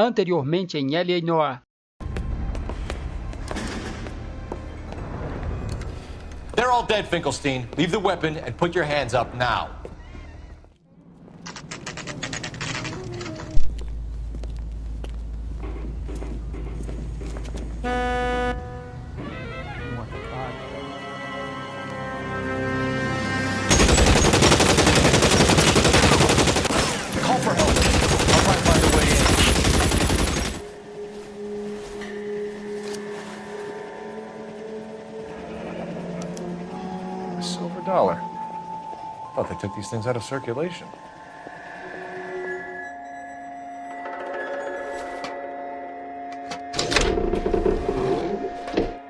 anteriormente em L.A. Noire. They're all dead, Finkelstein. Leave the weapon and put your hands up now. Call for help. I'll try to find a way in. A silver dollar. Thought they took these things out of circulation.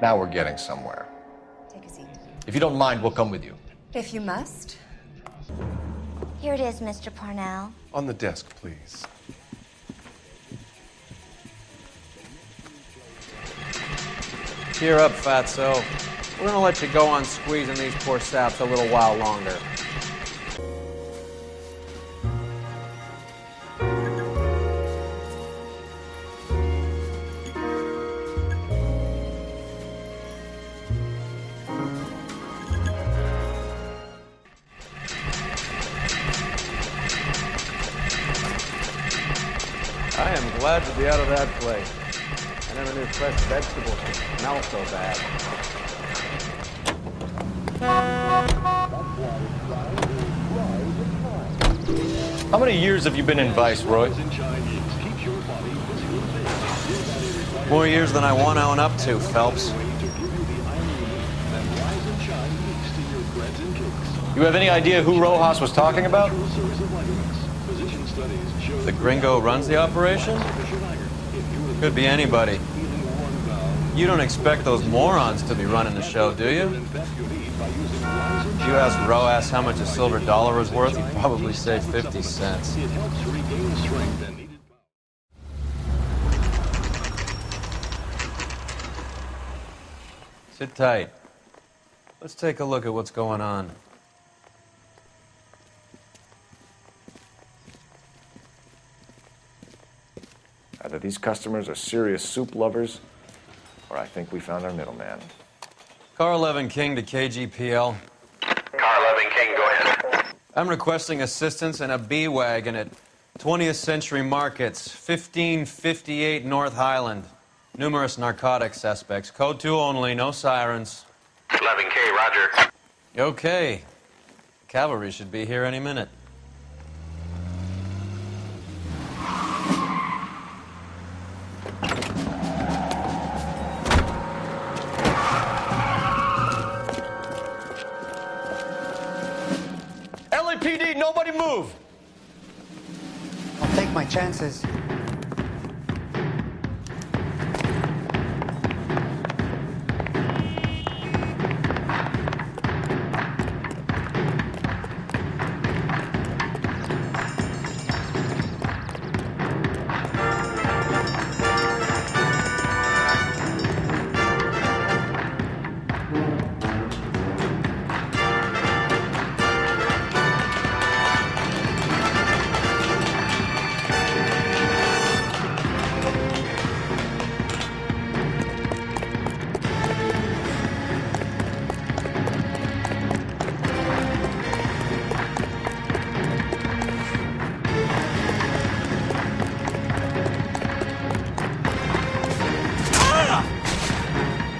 Now we're getting somewhere. Take a seat. If you don't mind, we'll come with you. If you must. Here it is, Mr. Parnell. On the desk, please. Cheer up, fatso. We're gonna let you go on squeezing these poor saps a little while longer. I am glad to be out of that place. I never knew fresh vegetables could smell so bad. How many years have you been in Vice, Roy? More years than I want to own up to, Phelps. You have any idea who Rojas was talking about? The gringo runs the operation? Could be anybody. You don't expect those morons to be running the show, do you? If you asked Rojas how much a silver dollar was worth, he'd probably say 50 cents. Sit tight. Let's take a look at what's going on. Either these customers are serious soup lovers, or I think we found our middleman. Car 11 King to KGPL. Car 11 King, go ahead. I'm requesting assistance in a B-Wagon at 20th Century Markets, 1558 North Highland. Numerous narcotic suspects. Code 2 only, no sirens. 11K, roger. Okay. Cavalry should be here any minute. LAPD, nobody move! I'll take my chances.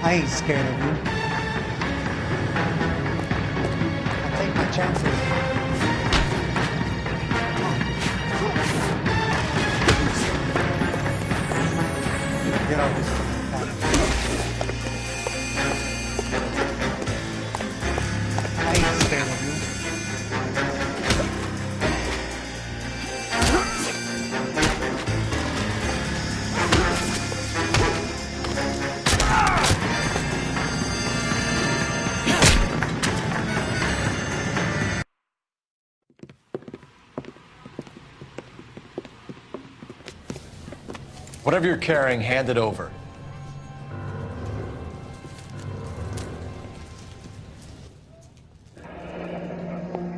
I ain't scared of you. I'll take my chances. Get out this I ain't scared of you. Whatever you're carrying, hand it over.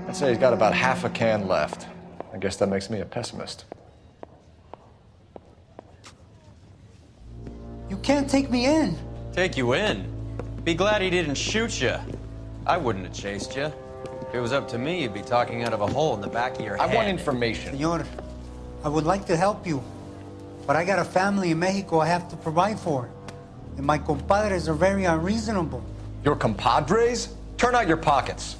I'd say he's got about half a can left. I guess that makes me a pessimist. can't take me in. Take you in? Be glad he didn't shoot you. I wouldn't have chased you. If it was up to me, you'd be talking out of a hole in the back of your head. I want information. Senor, I would like to help you, but I got a family in Mexico I have to provide for. And my compadres are very unreasonable. Your compadres? Turn out your pockets.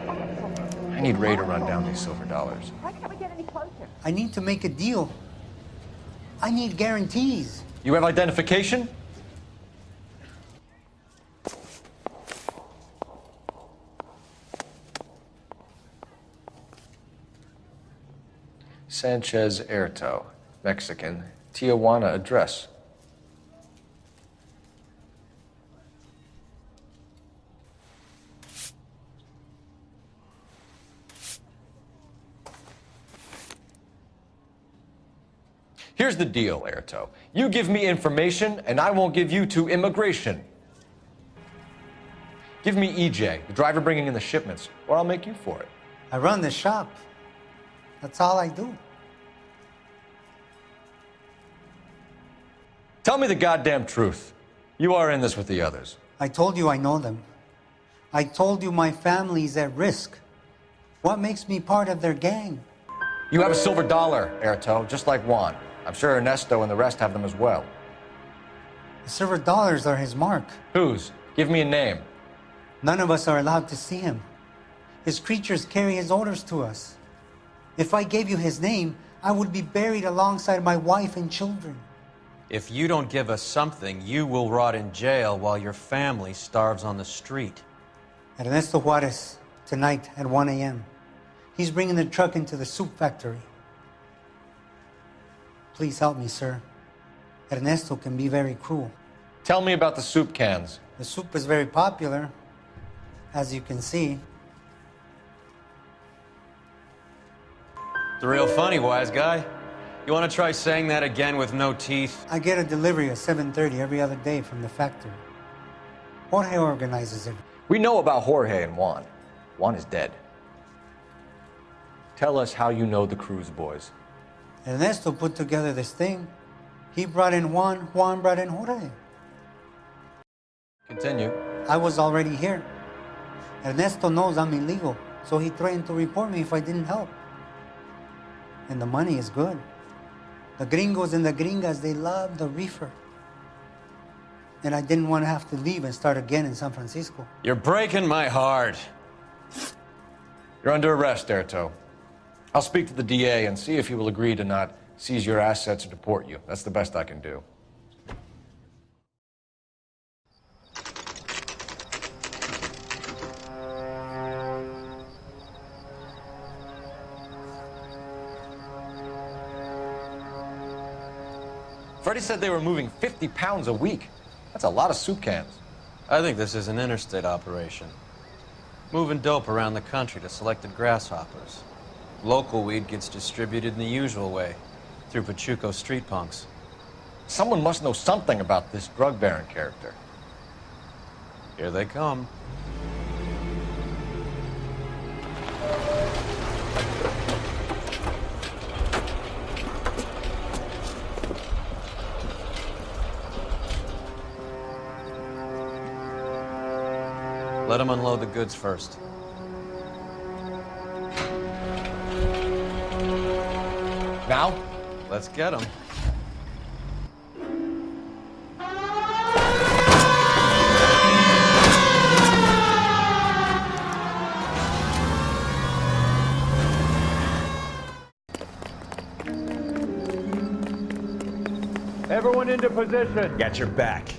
I need Ray to run down these silver dollars. I need to make a deal. I need guarantees. You have identification? Sanchez Erto, Mexican, Tijuana address. Here's the deal, Erto. You give me information, and I won't give you to immigration. Give me EJ, the driver bringing in the shipments, or I'll make you for it. I run the shop. That's all I do. Tell me the goddamn truth. You are in this with the others. I told you I know them. I told you my family's at risk. What makes me part of their gang? You have a silver dollar, Erto, just like Juan. I'm sure Ernesto and the rest have them as well. The silver dollars are his mark. Whose? Give me a name. None of us are allowed to see him. His creatures carry his orders to us. If I gave you his name, I would be buried alongside my wife and children. If you don't give us something, you will rot in jail while your family starves on the street. Ernesto Juarez, tonight at 1 a.m. He's bringing the truck into the soup factory. Please help me, sir. Ernesto can be very cruel. Tell me about the soup cans. The soup is very popular, as you can see. It's real funny, wise guy. You want to try saying that again with no teeth? I get a delivery at 7:30 every other day from the factory. Jorge organizes it. We know about Jorge and Juan. Juan is dead. Tell us how you know the Cruz boys. Ernesto put together this thing. He brought in Juan, Juan brought in Jorge. Continue. I was already here. Ernesto knows I'm illegal, so he threatened to report me if I didn't help. And the money is good. The gringos and the gringas, they love the reefer. And I didn't want to have to leave and start again in San Francisco. You're breaking my heart. You're under arrest, Erto. I'll speak to the DA and see if he will agree to not seize your assets or deport you. That's the best I can do. Freddie said they were moving 50 pounds a week. That's a lot of soup cans. I think this is an interstate operation. Moving dope around the country to selected grasshoppers. Local weed gets distributed in the usual way, through Pachuco street punks. Someone must know something about this drug baron character. Here they come. Let them unload the goods first. Now? Let's get them. Everyone into position. Got your back.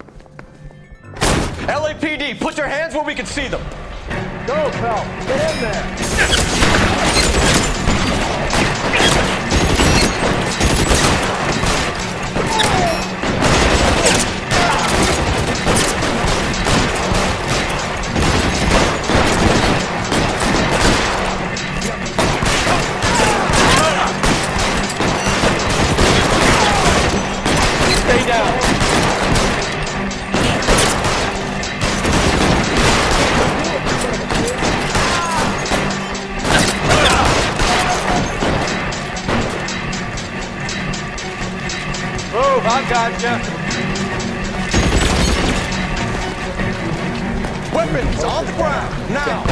LAPD, put your hands where we can see them. Go, Phelps. Get in there. Stay down. I gotcha. Weapons on the ground, now!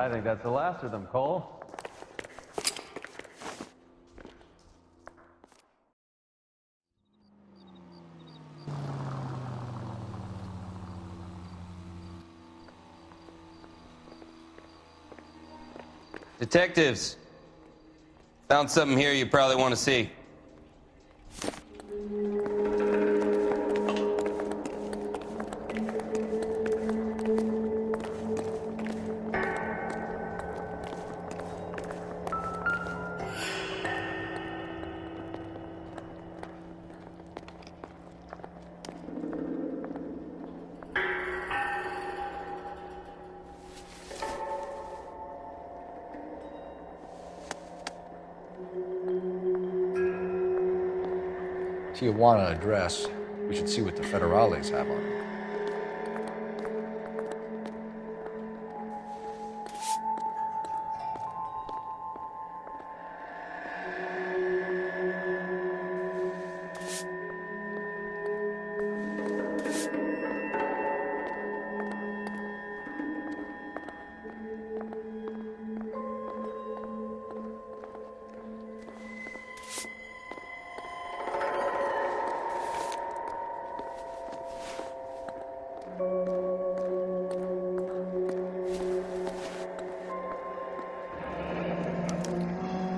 I think that's the last of them, Cole. Detectives, found something here you probably want to see. Tijuana address. We should see what the federales have on it.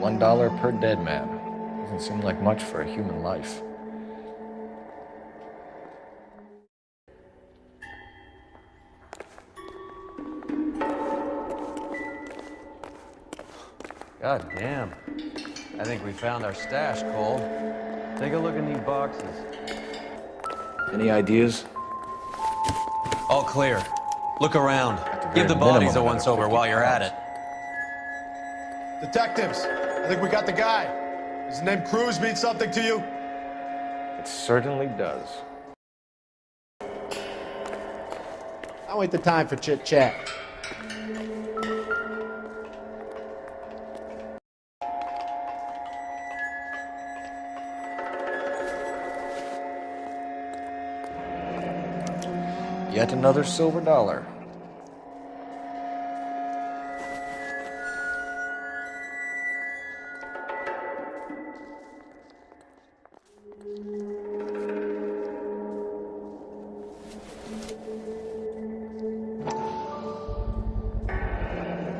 $1 per dead man. Doesn't seem like much for a human life. God damn. I think we found our stash, Cole. Take a look in these boxes. Any ideas? All clear. Look around. very Give the bodies a minimum, once-over another while you're at 50 it. Detectives, I think we got the guy. Does the name Cruz mean something to you? It certainly does. Now ain't the time for chit-chat. Yet another silver dollar.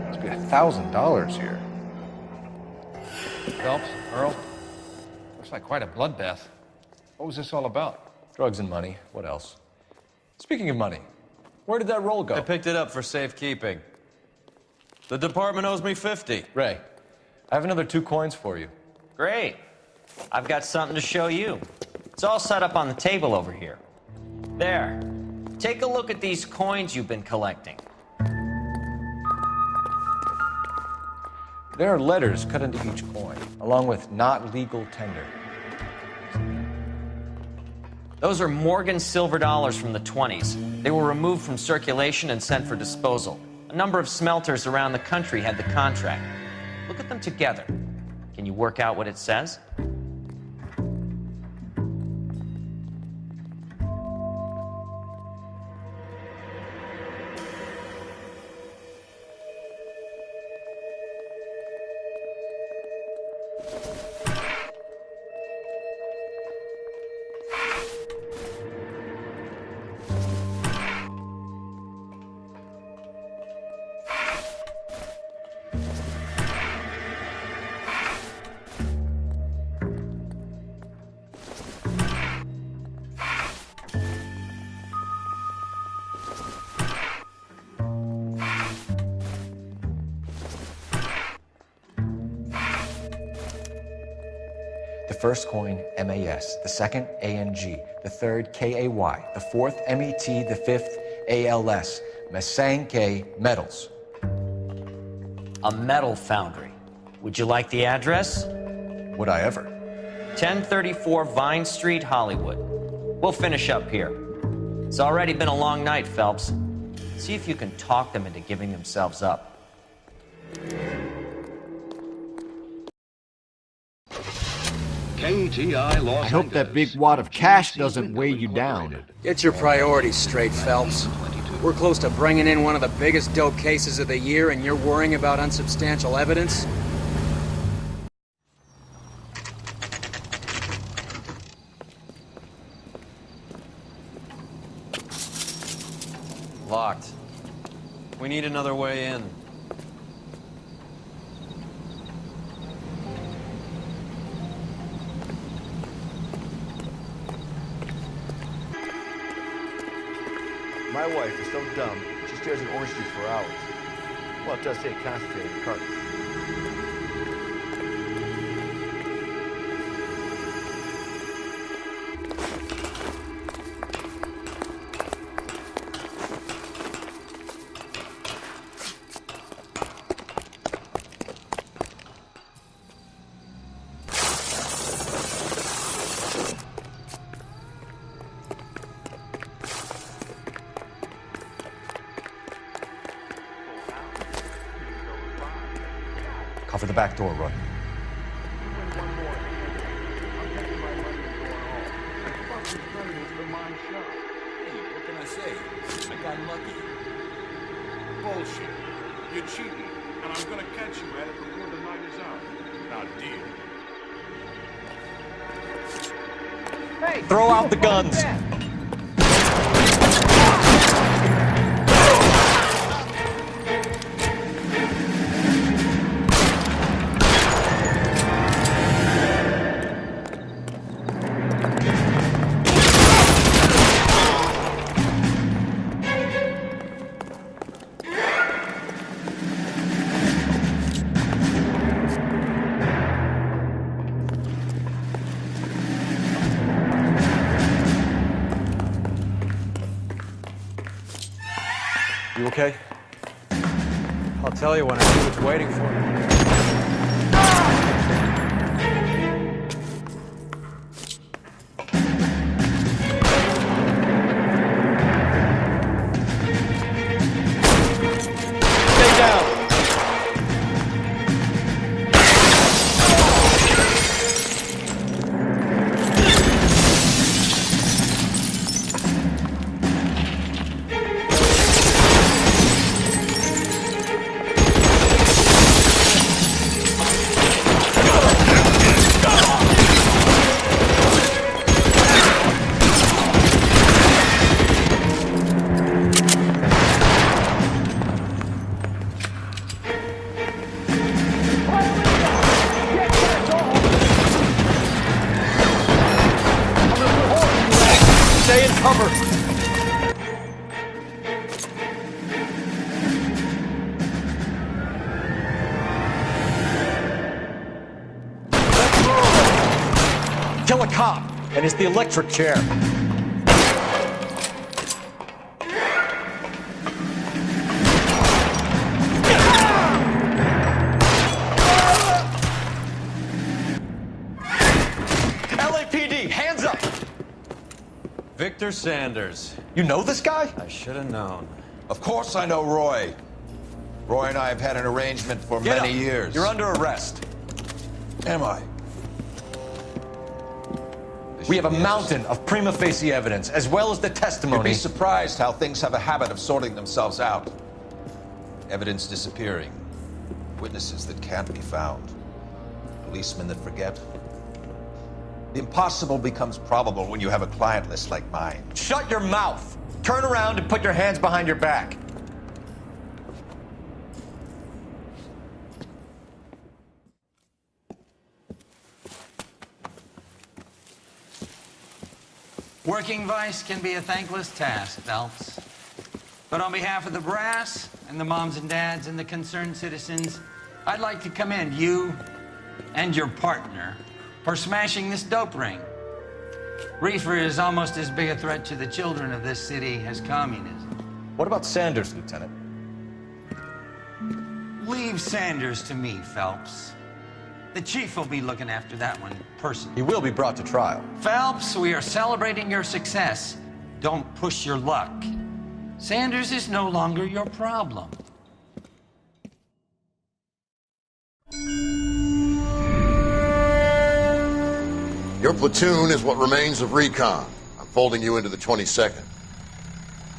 Must be $1,000 here. Phelps, Earl, looks like quite a bloodbath. What was this all about? Drugs and money. What else? Speaking of money, where did that roll go? I picked it up for safekeeping. The department owes me 50. Ray, I have another 2 coins for you. Great. I've got something to show you. It's all set up on the table over here. There. Take a look at these coins you've been collecting. There are letters cut into each coin, along with not legal tender. Those are Morgan silver dollars from the 20s. They were removed from circulation and sent for disposal. A number of smelters around the country had the contract. Look at them together. Can you work out what it says? first coin, MAS, the second, ANG, the third, KAY, the fourth, MET, the fifth, ALS, Masanke Metals. A metal foundry. Would you like the address? Would I ever? 1034 Vine Street, Hollywood. We'll finish up here. It's already been a long night, Phelps. See if you can talk them into giving themselves up. I hope that big wad of cash doesn't weigh you down. Get your priorities straight, Phelps. We're close to bringing in one of the biggest dope cases of the year, and you're worrying about unsubstantial evidence? Locked. We need another way in. My wife is so dumb, she stares at orange juice for hours. Well, it does say concentrated carton. Cover the back door, Roy. What can I say? I got lucky. Bullshit. You're cheating, and I'm gonna catch you at it before the night is out. Now, deal. Hey, throw out the guns. You okay? I'll tell you when I see what's waiting for me. Stay down! Stay in cover! Kill a cop, and it's the electric chair. LAPD, hands up! Victor Sanders. You know this guy? I should have known. Of course I know Roy. Roy and I have had an arrangement for Get many up. years. You're under arrest. Am I? We have a mountain of prima facie evidence, as well as the You'd testimony. be surprised how things have a habit of sorting themselves out. Evidence disappearing. Witnesses that can't be found. Policemen that forget. The impossible becomes probable when you have a client list like mine. Shut your mouth! Turn around and put your hands behind your back. Working vice can be a thankless task, Phelps. But on behalf of the brass and the moms and dads and the concerned citizens, I'd like to commend you and your partner for smashing this dope ring. Reefer is almost as big a threat to the children of this city as communism. What about Sanders, Lieutenant? Leave Sanders to me, Phelps. The chief will be looking after that one personally. He will be brought to trial. Phelps, we are celebrating your success. Don't push your luck. Sanders is no longer your problem. Your platoon is what remains of recon. I'm folding you into the 22nd.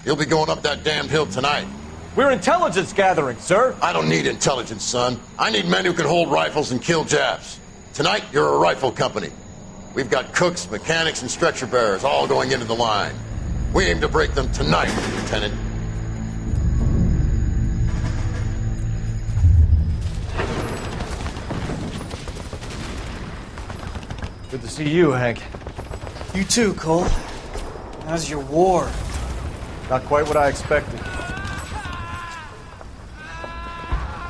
You'll be going up that damned hill tonight. We're intelligence gathering, sir. I don't need intelligence, son. I need men who can hold rifles and kill Japs. Tonight, you're a rifle company. We've got cooks, mechanics, and stretcher bearers all going into the line. We aim to break them tonight, Lieutenant. Good to see you, Hank. You too, Cole. How's your war? Not quite what I expected.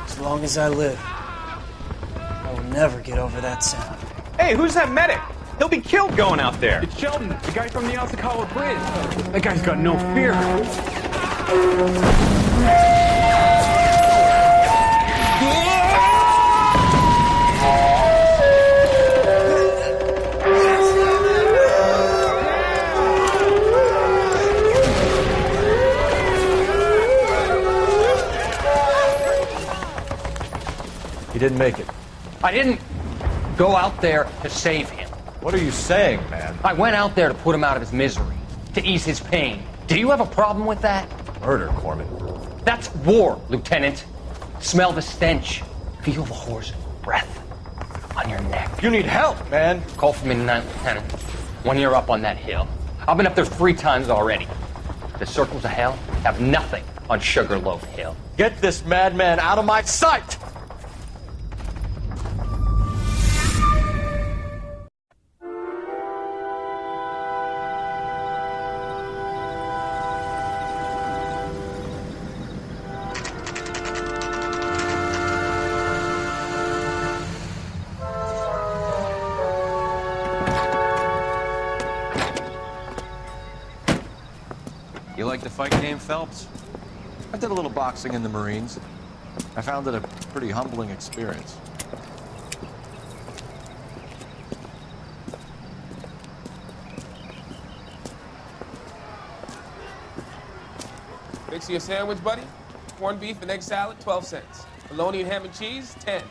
As long as I live, I will never get over that sound. Hey, who's that medic? He'll be killed going out there. It's Sheldon, the guy from the Asakawa Bridge. That guy's got no fear. He didn't make it. I didn't go out there to save him. What are you saying, man? I went out there to put him out of his misery, to ease his pain. Do you have a problem with that? Murder, Corman. That's war, Lieutenant. Smell the stench. Feel the horse's breath on your neck. You need help, man. Call for me tonight, Lieutenant, when you're up on that hill. I've been up there 3 times already. The circles of hell have nothing on Sugarloaf Hill. Get this madman out of my sight! You like the fight game, Phelps? I did a little boxing in the Marines. I found it a pretty humbling experience. Fix you a sandwich, buddy? Corned beef and egg salad, 12 cents. Bologna and ham and cheese, 10.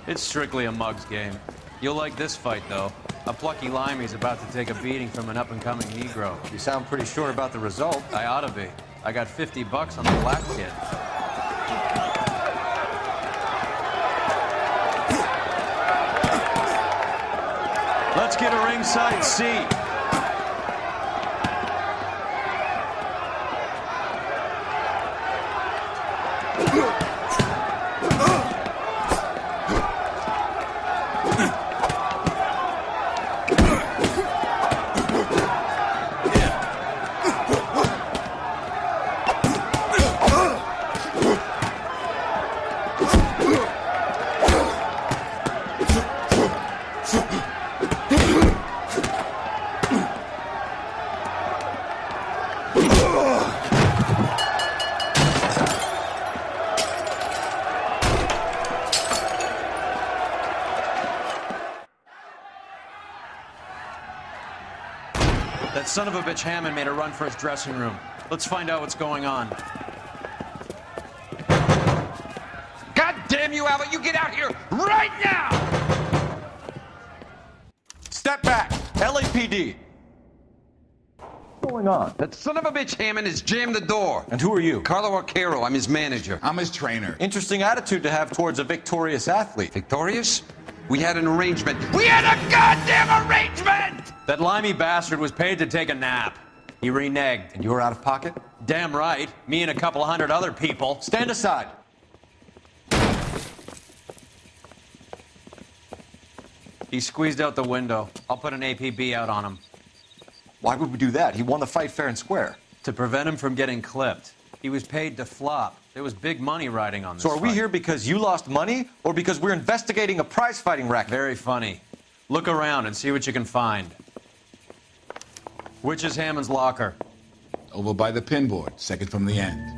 It's strictly a mug's game. You'll like this fight, though. A plucky limey's about to take a beating from an up-and-coming Negro. You sound pretty sure about the result. I ought to be. I got $50 on the black kid. Let's get a ringside seat. That son of a bitch Hammond made a run for his dressing room. Let's find out what's going on. God damn you, Albert! You get out here right now! Step back! LAPD! What's going on? That son of a bitch Hammond has jammed the door. And who are you? Carlo Arcaro. I'm his manager. I'm his trainer. Interesting attitude to have towards a victorious athlete. Victorious? We had an arrangement. We had a goddamn arrangement! That limey bastard was paid to take a nap. He reneged. And you were out of pocket? Damn right. Me and a couple hundred other people. Stand aside. He squeezed out the window. I'll put an APB out on him. Why would we do that? He won the fight fair and square. To prevent him from getting clipped. He was paid to flop. There was big money riding on this So are we fight. here because you lost money, or because we're investigating a prize-fighting racket? Very funny. Look around and see what you can find. Which is Hammond's locker? Over by the pinboard, second from the end.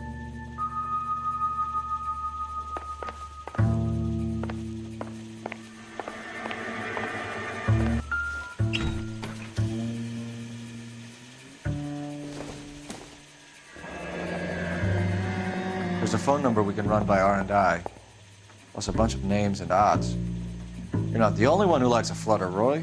There's a phone number we can run by R&I, plus a bunch of names and odds. You're not the only one who likes a flutter, Roy.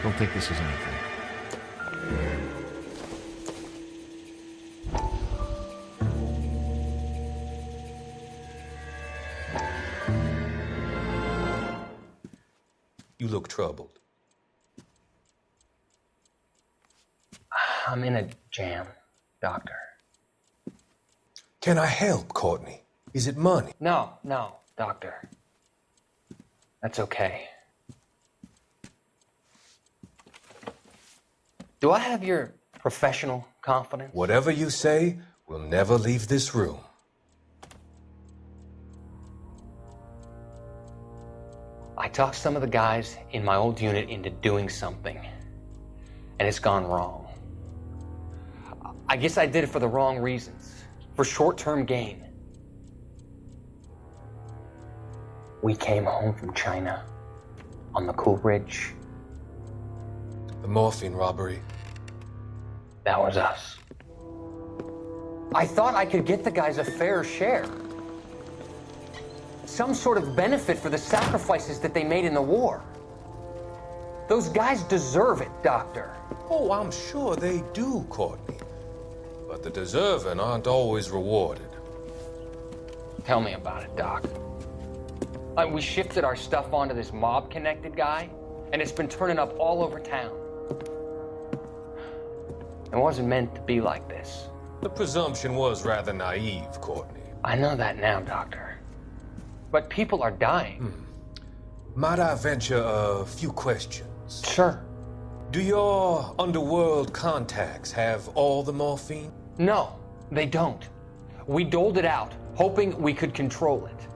Don't think this is anything. You look troubled. I'm in a jam, Doctor. Can I help, Courtney? Is it money? No, Doctor. That's okay. Do I have your professional confidence? Whatever you say, we'll never leave this room. I talked some of the guys in my old unit into doing something, and it's gone wrong. I guess I did it for the wrong reasons, for short-term gain. We came home from China on the Cool Ridge. The morphine robbery. That was us. I thought I could get the guys a fair share. Some sort of benefit for the sacrifices that they made in the war. Those guys deserve it, Doctor. Oh, I'm sure they do, Courtney. But the deserving aren't always rewarded. Tell me about it, Doc. We shifted our stuff onto this mob-connected guy, and it's been turning up all over town. It wasn't meant to be like this. The presumption was rather naive, Courtney. I know that now, Doctor. But people are dying. Might I venture a few questions? Sure. Do your underworld contacts have all the morphine? No, they don't. We doled it out, hoping we could control it.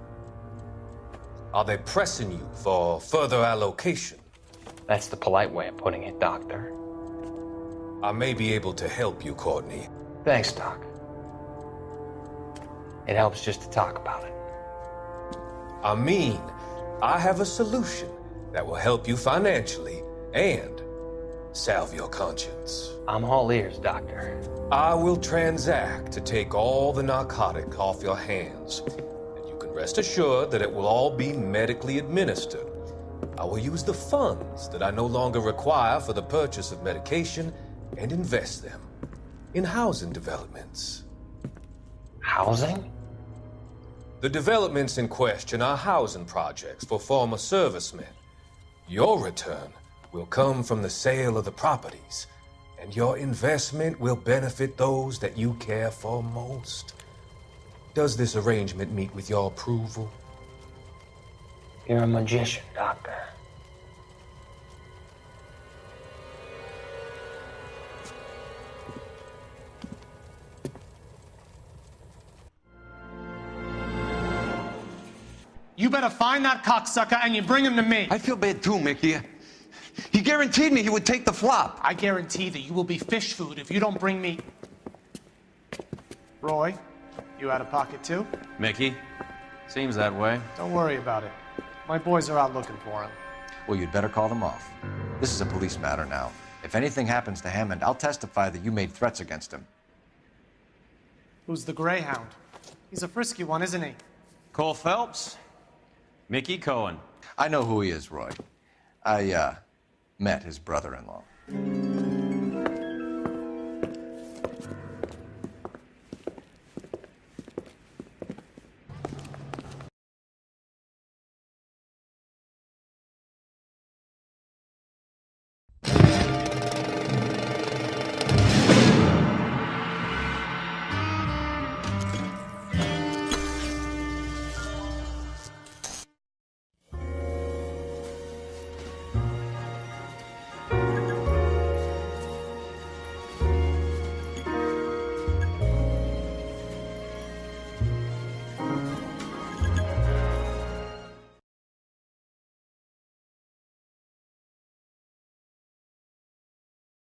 Are they pressing you for further allocation? That's the polite way of putting it, Doctor. I may be able to help you, Courtney. Thanks, Doc. It helps just to talk about it. I mean, I have a solution that will help you financially and salve your conscience. I'm all ears, Doctor. I will transact to take all the narcotic off your hands, and you can rest assured that it will all be medically administered. I will use the funds that I no longer require for the purchase of medication and invest them in housing developments. Housing? The developments in question are housing projects for former servicemen. Your return will come from the sale of the properties, and your investment will benefit those that you care for most. Does this arrangement meet with your approval? You're a magician, Doctor. You better find that cocksucker and you bring him to me. I feel bad too, Mickey. He guaranteed me he would take the flop. I guarantee that you will be fish food if you don't bring me... Roy, you out of pocket too? Mickey? Seems that way. Don't worry about it. My boys are out looking for him. Well, you'd better call them off. This is a police matter now. If anything happens to Hammond, I'll testify that you made threats against him. Who's the Greyhound? He's a frisky one, isn't he? Cole Phelps? Mickey Cohen. I know who he is, Roy. I met his brother-in-law.